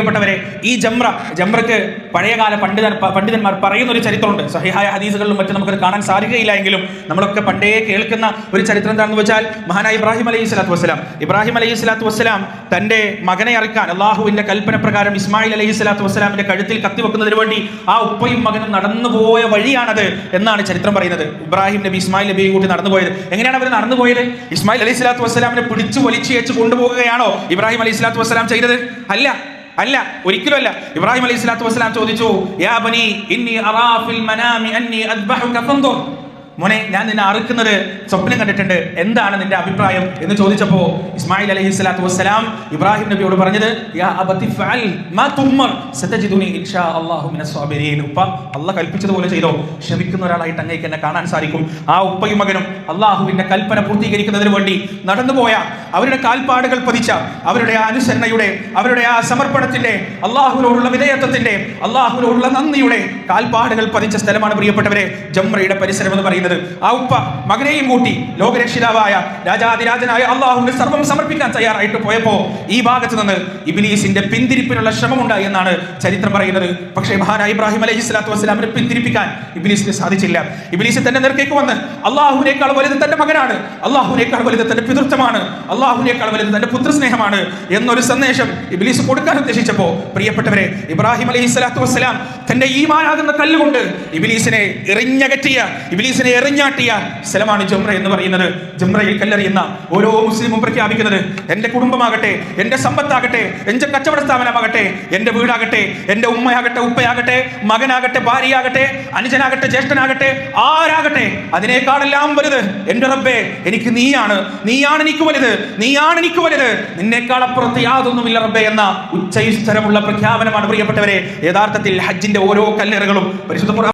പ്രിയപ്പെട്ടവരെ, ഈ ജംറക്ക് പഴയകാല പണ്ഡിതന്മാർ പറയുന്ന ഒരു ചരിത്രമുണ്ട്. സഹിഹായ ഹദീസുകളിലും മറ്റും നമുക്കത് കാണാൻ സാധിക്കുകയില്ല എങ്കിലും നമ്മളൊക്കെ പണ്ടേ കേൾക്കുന്ന ഒരു ചരിത്രം എന്താണെന്ന് വെച്ചാൽ, മഹാനായ ഇബ്രാഹിം അലൈഹി സ്വലാത്തു വസ്സലാം തന്റെ മകനെ അറുക്കാൻ അള്ളാഹുവിന്റെ കൽപ്പന പ്രകാരം ഇസ്മായിൽ അലൈഹി സ്വലാത്തു വസ്സലാമിന്റെ കഴുത്തിൽ കത്തിവെക്കുന്നതിന് വേണ്ടി ആ ഉപ്പയും മകനും നടന്നുപോയ വഴിയാണത് എന്നാണ് ചരിത്രം പറയുന്നത്. ഇബ്രാഹിം നബി ഇസ്മായിൽ നബിയെ കൂട്ടി നടന്നുപോയത്. എങ്ങനെയാണ് അവർ നടന്നുപോയത്? ഇസ്മായിൽ അലൈഹി സ്വലാത്തു വസ്സലാമിനെ പിടിച്ചു വലിച്ചു കൊണ്ടുപോകുകയാണോ ഇബ്രാഹിം അലൈഹി സ്വലാത്തു വസ്സലാം ചെയ്തത്? അല്ല, ഒരിക്കലും അല്ല. ഇബ്രാഹിം അലൈഹി സ്വലാത്തു വസ്സലാം ചോദിച്ചു, യാ ബനി ഇന്നി അറാ ഫിൽ മനാമി അന്നി അദ്ബഹുക ഫൻദുർ, മോനെ, ഞാൻ നിന്നെ അറുക്കുന്നത് സ്വപ്നം കണ്ടിട്ടുണ്ട്, എന്താണ് നിന്റെ അഭിപ്രായം എന്ന് ചോദിച്ചപ്പോ ഇസ്മായിൽ അലൈഹി സ്വലാത്തു വസ്സലാം ഇബ്രാഹിം നബിയോട് പറഞ്ഞത്, യാ അബതി ഫഅൽ മാ തുമർ സതജിദുനി ഇൻഷാ അല്ലാഹു മിനസ് സ്വാബിരീൻ. ഉപ്പ, അല്ലാഹ് കൽപ്പിച്ചതുപോലെ ചെയ്തോ, ക്ഷമിക്കുന്ന ഒരാളായിട്ട് അങ്ങേക്ക് എന്നെ കാണാൻ സാധിക്കും. ആ ഉപ്പയും മകനും അള്ളാഹുവിന്റെ കൽപ്പന പൂർത്തീകരിക്കുന്നതിന് വേണ്ടി നടന്നുപോയ, അവരുടെ കാൽപ്പാടുകൾ പതിച്ച, അവരുടെ ആ അനുസരണയുടെ, അവരുടെ ആ സമർപ്പണത്തിന്റെ, അള്ളാഹുവിനോടുള്ള വിധേയത്വത്തിന്റെ, അള്ളാഹുവിനോടുള്ള നന്ദിയുടെ കാൽപ്പാടുകൾ പതിച്ച സ്ഥലമാണ് പ്രിയപ്പെട്ടവരെ ജംറയുടെ പരിസരം എന്ന് പറയുന്നത്. ആ ഉപ്പ മകനെയും കൂട്ടി ലോകരക്ഷിതാവായ രാജാതിരാജനായ അള്ളാഹുവിന് സർവ്വം സമർപ്പിക്കാൻ തയ്യാറായിട്ട് പോയപ്പോ ഈ ഭാഗത്ത് നിന്ന് ഇബ്ലീസിന്റെ പിന്തിരിപ്പിനുള്ള ശ്രമമുണ്ടായി എന്നാണ് ചരിത്രം പറയുന്നത്. പക്ഷേ മഹാനായ ഇബ്രാഹിം അലൈഹി സ്വലാത്തു വസ്സലാമിനെ പിന്തിരിപ്പിക്കാൻ ഇബ്ലീസിന് സാധിച്ചില്ല. ഇബ്ലീസ് തന്റെ നേർക്കേക്ക് വന്ന്, അള്ളാഹുവിനേക്കാൾ വലുത് തന്റെ മകനാണ്, അള്ളാഹുവിനേക്കാൾ വലുത് തന്റെ പിതൃത്വമാണ്, അള്ളാഹുവിനേക്കാൾ വലുത് തന്റെ പുത്രസ്നേഹമാണ് എന്നൊരു സന്ദേശം ഇബ്ലീസ് കൊടുക്കാൻ ഉദ്ദേശിച്ചപ്പോ പ്രിയപ്പെട്ടവരെ, ഇബ്രാഹിം അലൈഹി സ്വലാത്തു വസ്സലാം തന്റെ ഈമാനാകുന്ന കല്ലുകൊണ്ട് ഇബ്ലീസിനെ എറിഞ്ഞാട്ടിയ സ്ഥലമാണ് ജംറ എന്ന് പറയുന്നത്. ജംറയിൽ കല്ലെറിയുന്ന ഓരോ മുസ്ലിമും പ്രഖ്യാപിക്കുന്നത്, എന്റെ കുടുംബമാകട്ടെ, എന്റെ സമ്പത്താകട്ടെ, എന്റെ കച്ചവട സ്ഥാപനമാകട്ടെ, എന്റെ വീടാകട്ടെ, എന്റെ ഉമ്മയാകട്ടെ, ഉപ്പയാകട്ടെ, മകനാകട്ടെ, ഭാര്യയാകട്ടെ, അനുജനാകട്ടെ, ജ്യേഷ്ഠനാകട്ടെ, ആരാകട്ടെ, അതിനേക്കാളെല്ലാം വലുത് എന്റെ റബ്ബേ, എനിക്ക് നീയാണ് എനിക്ക് വലുത്, നിന്നേക്കാൾ അപ്പുറത്ത് യാതൊന്നുമില്ല റബ്ബേ എന്ന ഉച്ചസ്ഥരമുള്ള പ്രഖ്യാപനമാണ് പ്രിയപ്പെട്ടവരെ യഥാർത്ഥത്തിൽ ഹജ്ജിന്റെ ഓരോ കല്ലേറുകളും പരിശുദ്ധ ഖുർആൻ